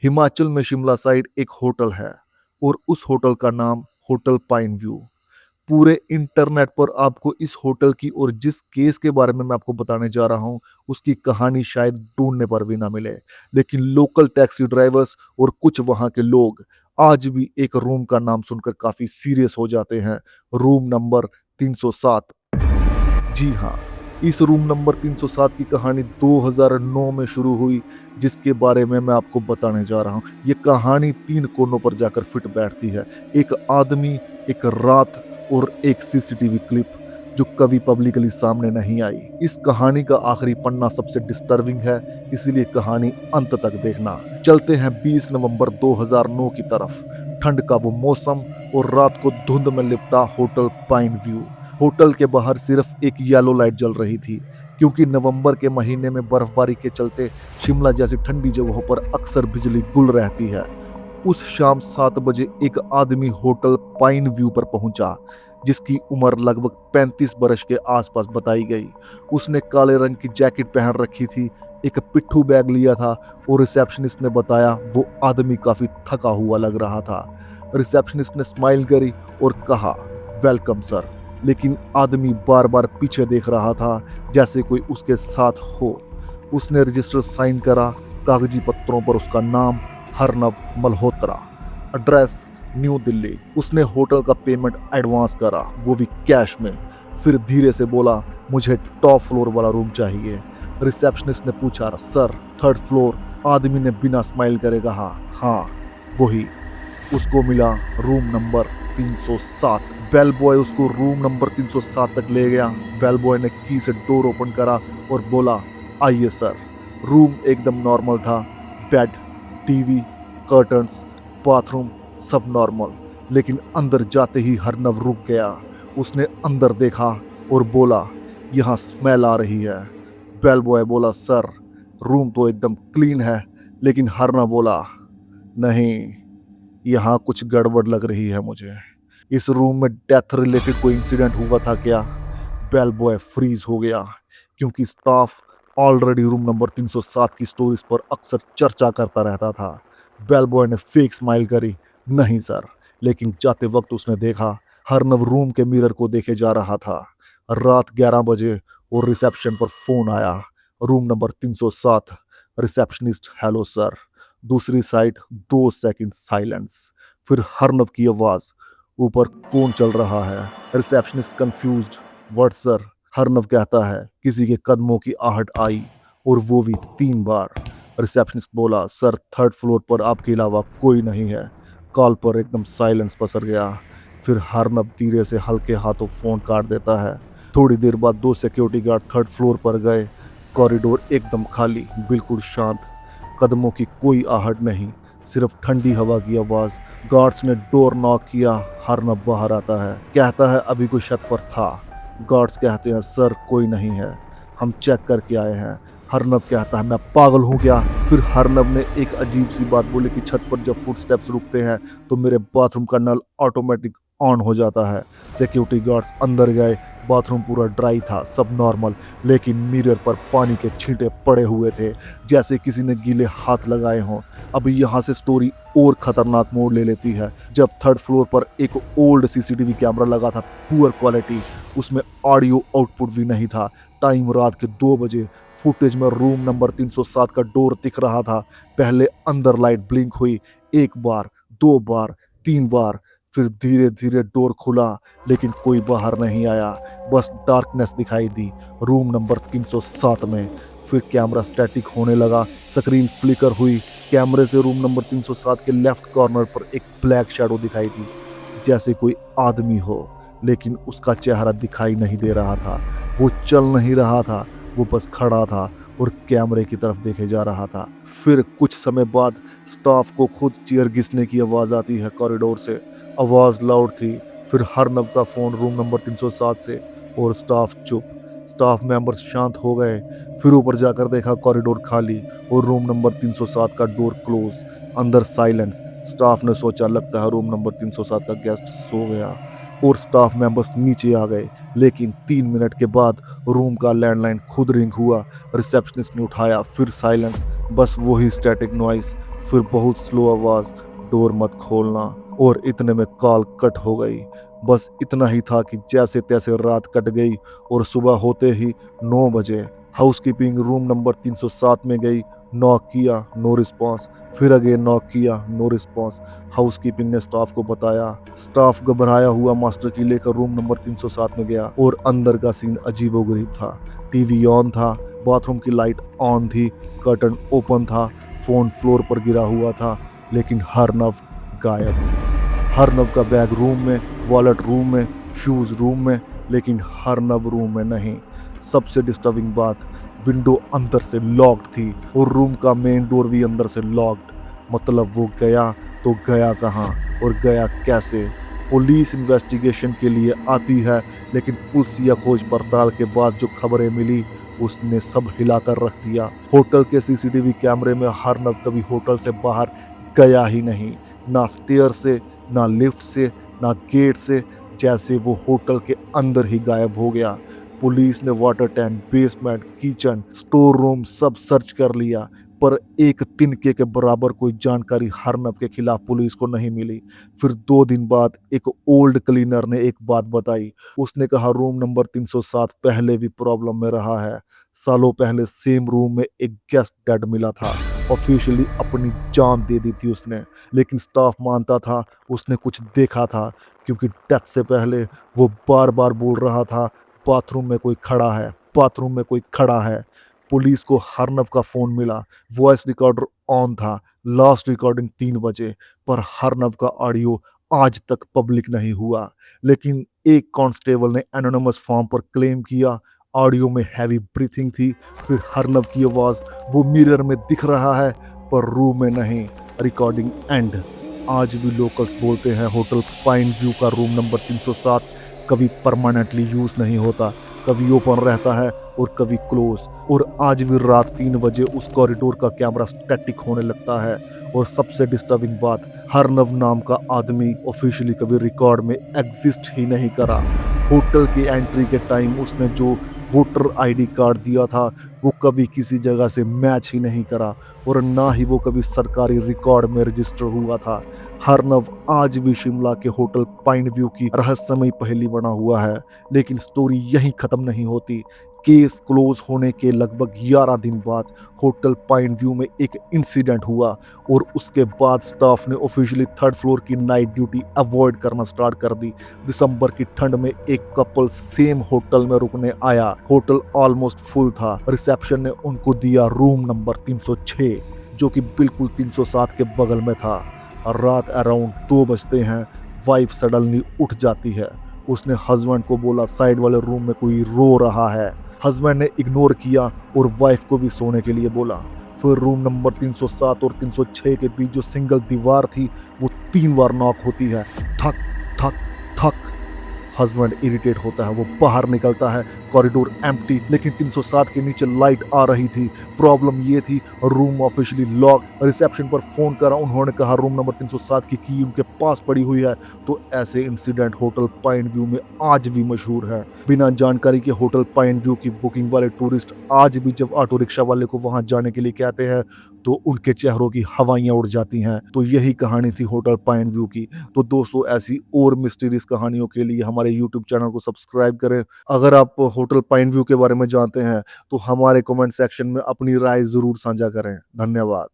हिमाचल में शिमला साइड एक होटल है और उस होटल का नाम होटल पाइन व्यू। पूरे इंटरनेट पर आपको इस होटल की और जिस केस के बारे में मैं आपको बताने जा रहा हूँ उसकी कहानी शायद ढूंढने पर भी ना मिले। लेकिन लोकल टैक्सी ड्राइवर्स और कुछ वहाँ के लोग आज भी एक रूम का नाम सुनकर काफ़ी सीरियस हो जाते हैं। Room number 307। जी हाँ, इस रूम नंबर 307 की कहानी 2009 में शुरू हुई, जिसके बारे में मैं आपको बताने जा रहा हूँ। ये कहानी 3 कोनों पर जाकर फिट बैठती है। एक आदमी, एक रात और एक सीसीटीवी क्लिप जो कभी पब्लिकली सामने नहीं आई। इस कहानी का आखिरी पन्ना सबसे डिस्टर्बिंग है, इसीलिए कहानी अंत तक देखना। चलते हैं 20 नवंबर 2009 की तरफ। ठंड का वो मौसम और रात को धुंध में लिपटा होटल पाइन व्यू। होटल के बाहर सिर्फ एक येलो लाइट जल रही थी, क्योंकि नवंबर के महीने में बर्फबारी के चलते शिमला जैसी ठंडी जगहों पर अक्सर बिजली गुल रहती है। उस शाम 7 बजे एक आदमी होटल पाइन व्यू पर पहुंचा, जिसकी उम्र लगभग 35 वर्ष के आसपास बताई गई। उसने काले रंग की जैकेट पहन रखी थी, एक पिट्ठू बैग लिया था और रिसेप्शनिस्ट ने बताया वो आदमी काफी थका हुआ लग रहा था। रिसेप्शनिस्ट ने स्माइल करी और कहा, वेलकम सर। लेकिन आदमी बार बार पीछे देख रहा था, जैसे कोई उसके साथ हो। उसने रजिस्टर साइन करा। कागजी पत्रों पर उसका नाम हरनव मल्होत्रा, एड्रेस न्यू दिल्ली। उसने होटल का पेमेंट एडवांस करा, वो भी कैश में। फिर धीरे से बोला, मुझे टॉप फ्लोर वाला रूम चाहिए। रिसेप्शनिस्ट ने पूछा, सर 3rd फ्लोर। आदमी ने बिना स्माइल करे कहा, हाँ वही। उसको मिला रूम नंबर 307। बेल बॉय उसको रूम नंबर 307 तक ले गया। बेल बॉय ने की से डोर ओपन करा और बोला, आइए सर। रूम एकदम नॉर्मल था। बेड, टीवी, कर्टन्स, बाथरूम सब नॉर्मल। लेकिन अंदर जाते ही हरनव रुक गया। उसने अंदर देखा और बोला, यहाँ स्मेल आ रही है। बेल बॉय बोला, सर रूम तो एकदम क्लीन है। लेकिन हरनव बोला, नहीं, यहाँ कुछ गड़बड़ लग रही है मुझे। इस रूम में डेथ रिलेटेड कोई इंसिडेंट हुआ था क्या? बेल बॉय फ्रीज हो गया, क्योंकि स्टाफ ऑलरेडी रूम नंबर 307 की स्टोरीज पर अक्सर चर्चा करता रहता था। बेल बॉय ने फेक स्माइल करी, नहीं सर। लेकिन जाते वक्त उसने देखा हरनव रूम के मिरर को देखे जा रहा था। रात 11 बजे और रिसेप्शन पर फोन आया, room number 307। Receptionist, hello sir. दूसरी साइड 2 सेकंड साइलेंस। फिर हरनव की आवाज, ऊपर कौन चल रहा है? Receptionist confused, what sir? Harnav कहता है, किसी के कदमों की आहट आई और वो भी 3 बार। रिसेप्शनिस्ट बोला, सर 3rd फ्लोर पर आपके अलावा कोई नहीं है। कॉल पर एकदम साइलेंस पसर गया। फिर हरनव धीरे से हल्के हाथों फोन काट देता है। थोड़ी देर बाद 2 सिक्योरिटी गार्ड 3rd फ्लोर पर गए। कॉरिडोर एकदम खाली, बिल्कुल शांत। कदमों की कोई आहट नहीं, सिर्फ ठंडी हवा की आवाज। गार्ड्स ने डोर नॉक किया। हरनव बाहर आता है, कहता है अभी कोई छत पर था। गार्ड्स कहते हैं, सर कोई नहीं है, हम चेक करके आए हैं। हरनव कहता है, मैं पागल हूँ क्या? फिर हरनव ने एक अजीब सी बात बोली कि छत पर जब फुटस्टेप्स रुकते हैं तो मेरे बाथरूम का नल ऑटोमेटिक ऑन हो जाता है। सिक्योरिटी गार्ड्स अंदर गए। बाथरूम पूरा ड्राई था, सब नॉर्मल। लेकिन मिरर पर पानी के छींटे पड़े हुए थे, जैसे किसी ने गीले हाथ लगाए हों। अब यहाँ से स्टोरी और खतरनाक मोड़ ले लेती है, जब 3rd फ्लोर पर एक ओल्ड सीसीटीवी कैमरा लगा था, पुअर क्वालिटी। उसमें ऑडियो आउटपुट भी नहीं था। टाइम रात के 2 बजे। फुटेज में रूम नंबर 307 का डोर दिख रहा था। पहले अंदर लाइट ब्लिंक हुई, 1 बार, 2 बार, 3 बार। फिर धीरे धीरे डोर खुला, लेकिन कोई बाहर नहीं आया, बस डार्कनेस दिखाई दी रूम नंबर 307 में। फिर कैमरा स्टैटिक होने लगा, स्क्रीन फ्लिकर हुई। कैमरे से रूम नंबर 307 के लेफ्ट कॉर्नर पर एक ब्लैक शैडो दिखाई दी, जैसे कोई आदमी हो। लेकिन उसका चेहरा दिखाई नहीं दे रहा था। वो चल नहीं रहा था, वो बस खड़ा था और कैमरे की तरफ देखे जा रहा था। फिर कुछ समय बाद स्टाफ को खुद चेयर घिसने की आवाज आती है कॉरिडोर से। आवाज लाउड थी। फिर हरनव का फोन रूम नंबर 307 से, और स्टाफ चुप। स्टाफ मेंबर्स शांत हो गए। फिर ऊपर जाकर देखा कॉरिडोर खाली और रूम नंबर 307 का डोर क्लोज। अंदर साइलेंस। स्टाफ ने सोचा, लगता है रूम नंबर 307 का गेस्ट सो गया, और स्टाफ मेंबर्स नीचे आ गए। लेकिन 3 मिनट के बाद रूम का लैंडलाइन खुद रिंग हुआ। रिसेप्शनिस्ट ने उठाया, फिर साइलेंस, बस वही स्टैटिक नॉइस। फिर बहुत स्लो आवाज़, डोर मत खोलना। और इतने में कॉल कट हो गई। बस इतना ही था कि जैसे तैसे रात कट गई और सुबह होते ही 9 बजे हाउसकीपिंग रूम नंबर 307 में गई। नॉक किया, नो रिस्पॉन्स। फिर अगेन नॉक किया, नो रिस्पॉन्स। हाउसकीपिंग ने स्टाफ को बताया। स्टाफ घबराया हुआ मास्टर की लेकर रूम नंबर 307 में गया और अंदर का सीन अजीबोगरीब था। टीवी ऑन था, बाथरूम की लाइट ऑन थी, कर्टन ओपन था, फोन फ्लोर पर गिरा हुआ था, लेकिन हरनव गायब। हरनव का बैग रूम में, वॉलेट रूम में, शूज रूम में, लेकिन हरनव रूम में नहीं। सबसे डिस्टर्बिंग बात, विंडो अंदर से लॉक्ड थी और रूम का मेन डोर भी अंदर से लॉक्ड। मतलब वो गया तो गया कहाँ और गया कैसे? पुलिस इन्वेस्टिगेशन के लिए आती है, लेकिन पुलिसिया खोज पड़ताल के बाद जो खबरें मिली उसने सब हिलाकर रख दिया। होटल के सीसीटीवी कैमरे में हरनव कभी होटल से बाहर गया ही नहीं, ना स्टेयर से, ना लिफ्ट से, ना गेट से, जैसे वो होटल के अंदर ही गायब हो गया। पुलिस ने water tank, basement, kitchen, store room सब सर्च कर लिया, पर एक तिनके के बराबर कोई जानकारी हरनव के खिलाफ पुलिस को नहीं मिली। फिर 2 दिन बाद एक ओल्ड क्लीनर ने एक बात बताई। उसने कहा रूम नंबर 307 पहले भी प्रॉब्लम में रहा है। सालों पहले सेम रूम में एक गेस्ट डेड मिला था। ऑफिशियली अपनी जान दे दी थी उसने, लेकिन स्टाफ मानता था उसने कुछ देखा था, क्योंकि डेथ से पहले वो बार बार बोल रहा था बाथरूम में कोई खड़ा है, बाथरूम में कोई खड़ा है। पुलिस को हरनव का फोन मिला, वॉइस रिकॉर्डर ऑन था, लास्ट रिकॉर्डिंग 3 बजे, पर हरनव का ऑडियो आज तक पब्लिक नहीं हुआ। लेकिन एक कांस्टेबल ने एनोनिमस फॉर्म पर क्लेम किया ऑडियो में हैवी ब्रीथिंग थी। फिर हरनव की आवाज वो मिरर में दिख रहा है, पर रूम में नहीं। Recording and. आज भी लोकल्स बोलते हैं होटल पाइन व्यू का रूम नंबर 307 कभी परमानेंटली यूज नहीं होता, कभी ओपन रहता है और कभी क्लोज। और आज भी रात 3 बजे उस कॉरिडोर का कैमरा स्टैटिक होने लगता है। और सबसे डिस्टर्बिंग बात, हरनव नाम का आदमी ऑफिशियली कभी रिकॉर्ड में एग्जिस्ट ही नहीं करा। होटल की एंट्री के टाइम उसने जो वोटर आईडी कार्ड दिया था वो कभी किसी जगह से मैच ही नहीं करा, और ना ही वो कभी सरकारी रिकॉर्ड में रजिस्टर हुआ था। हरनव आज भी शिमला के होटल पाइन व्यू की रहस्यमयी पहेली बना हुआ है। लेकिन स्टोरी यहीं खत्म नहीं होती। केस क्लोज होने के लगभग 11 दिन बाद होटल पाइन व्यू में एक इंसिडेंट हुआ, और उसके बाद स्टाफ ने ऑफिशियली 3rd फ्लोर की नाइट ड्यूटी अवॉइड करना स्टार्ट कर दी। दिसंबर की ठंड में एक कपल सेम होटल में रुकने आया। होटल ऑलमोस्ट फुल था। रिसेप्शन ने उनको दिया रूम नंबर 306, जो कि बिल्कुल 307 के बगल में था। रात अराउंड 2 बजते हैं, वाइफ सडनली उठ जाती है। उसने हस्बैंड को बोला साइड वाले रूम में कोई रो रहा है। हस्बैंड ने इग्नोर किया और वाइफ को भी सोने के लिए बोला। फिर रूम नंबर 307 और 306 के बीच जो सिंगल दीवार थी वो 3 बार नॉक होती है। थक थक थक। हस्बैंड इरिटेट होता है, वो बाहर निकलता है। कॉरिडोर एम्प्टी, लेकिन 307 के नीचे लाइट आ रही थी। प्रॉब्लम ये थी रूम ऑफिशियली लॉक। रिसेप्शन पर फोन करा, उन्होंने कहा रूम नंबर 307 की की उनके पास पड़ी हुई है। तो ऐसे इंसिडेंट होटल पाइन व्यू में आज भी मशहूर है। बिना जानकारी के होटल पाइन व्यू की बुकिंग वाले टूरिस्ट आज भी जब ऑटो रिक्शा वाले को वहां जाने के लिए कहते हैं तो उनके चेहरों की हवाइयां उड़ जाती हैं। तो यही कहानी थी होटल पाइन व्यू की। तो दोस्तों, ऐसी और मिस्टीरियस कहानियों के लिए हमारे यूट्यूब चैनल को सब्सक्राइब करें। अगर आप होटल पाइन व्यू के बारे में जानते हैं तो हमारे कमेंट सेक्शन में अपनी राय जरूर साझा करें। धन्यवाद।